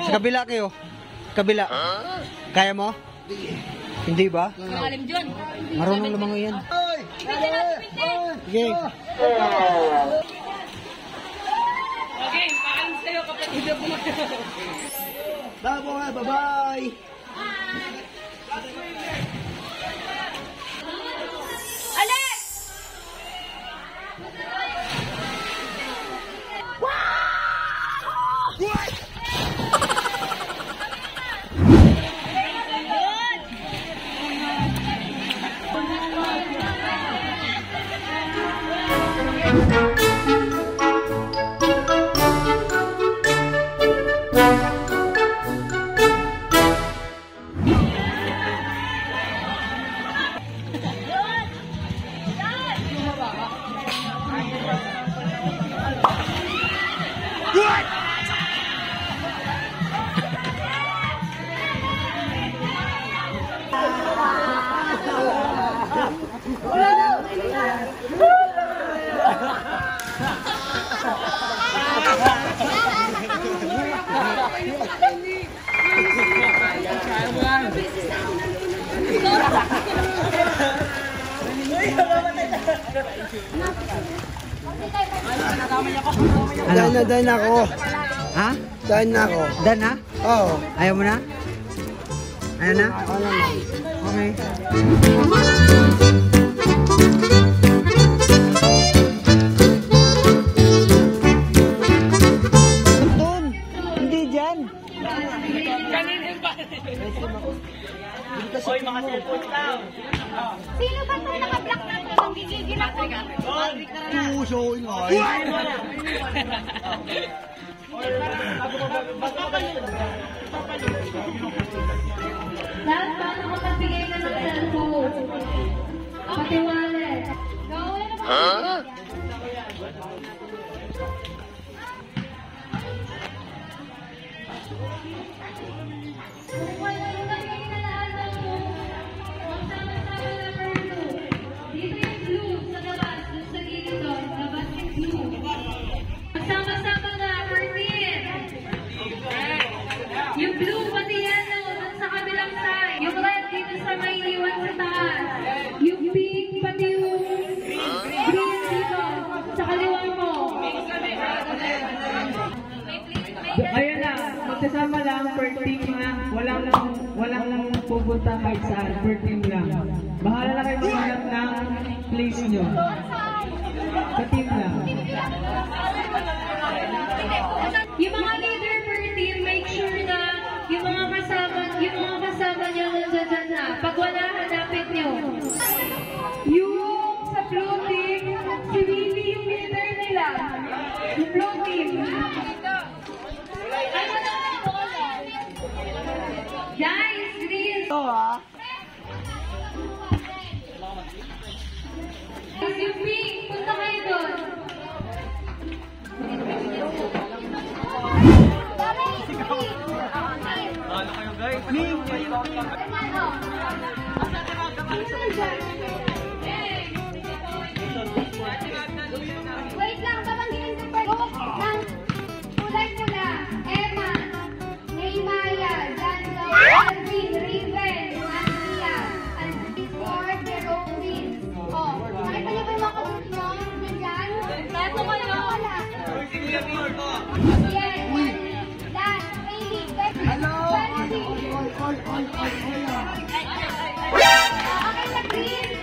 Sa kabila kayo. Kabila. Kaya mo? Hindi ba? Malalim dyan. Marunong lumangoy yan. Sige. Okay, paalam sa'yo kapag hindi ako Bye-bye. Alex! Dan ako. Ha? Dan na ako. Dan na? Oo. Ayaw mo na? Ayaw na? Ayaw na. Okay. Doon! Hindi dyan! Hoy, mga cellphone lang. Sino ba ito naka-block na ito? Gigigil ako. Puso, ingay. Lahat pa nakapagbigay na ng cellphone. Pati wallet. Gawin na ba? Kung wala nyo lang yung inalaanan mo, magsama-sama na per 2. Dito yung blue sa labas, dun sa gilid doon, labas yung blue. Magsama-sama na per 10. Yung blue pati yellow, dun sa kabilang side. Yung red dito sa may iwan sa taas. Yung pink pati yung green dito, sa kaliwa mo. Ayun na, magsasama lang per team na walang pupunta kahit saan, per team lang. Bahala na kayo maghanap ng place nyo. Sa team lang. Yung mga leader per team, make sure na yung mga kasama niyo nandiyan na. Pag wala, hanapin niyo. Yung sa blue team, si Vivi yung leader nila. Yung blue team. Guys, green. Ito ha. Yung pink, punta kayo doon. Ano kayo guys? Wait lang, babanggitin ko pa ng kulay-pula. Emma, Neymaya, Danzo, Alvin, Riven, Andrea, and Ford, Jerome. Oh, nakita niyo ba yung mga kapit nyo? Nandyan? Tato kayo? Wala. Yes, Dan, Hailey, Betty, Benji. Okay, sa green.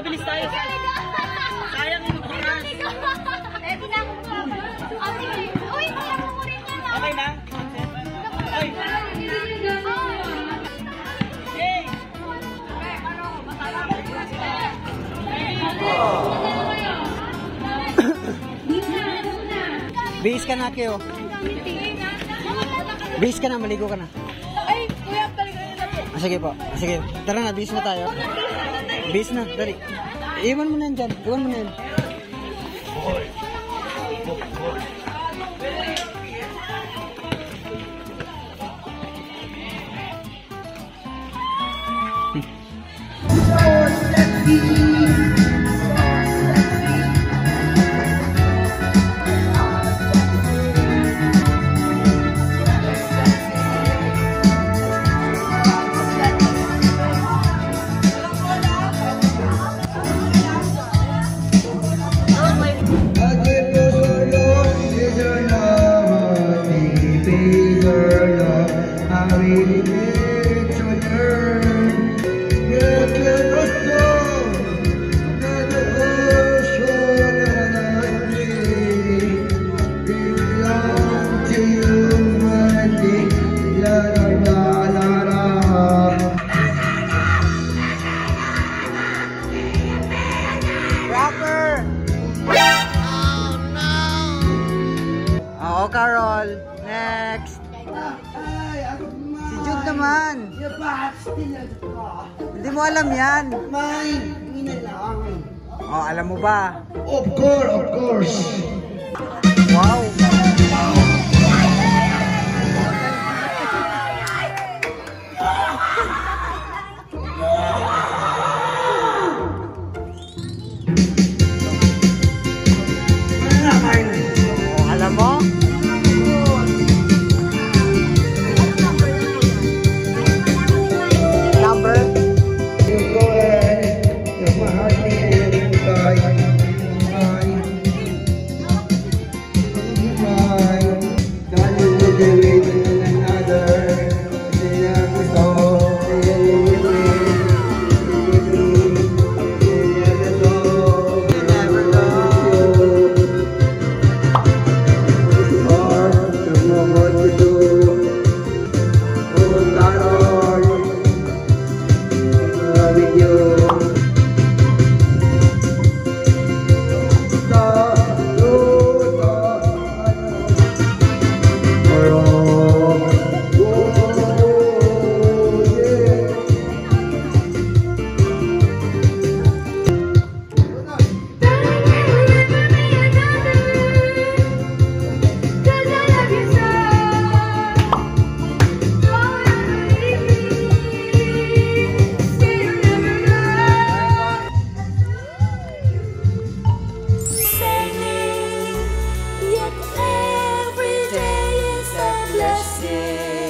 mabilis tayo. Sayang yung oras. Ready na ako. Uy, kaya mo rin yan. Okay na? Ay! Yay! Bihis ka na, Kyo. Bihis ka na, maligo ka na. Ay, kuya, talaga yun na po. Sige po. Sige. Tara na, bihis na tayo. Bihis na, dali. Iwan mo na yan dyan. Iwan mo na yan. Oo, Carol. Next. Si Jude naman. Hindi mo alam yan. Oh, alam mo ba? Of course. Wow. Oh, alam mo? Number? You go ahead. You're my heart and mine. Darling, we'll do it in another. Yet every day is a blessing.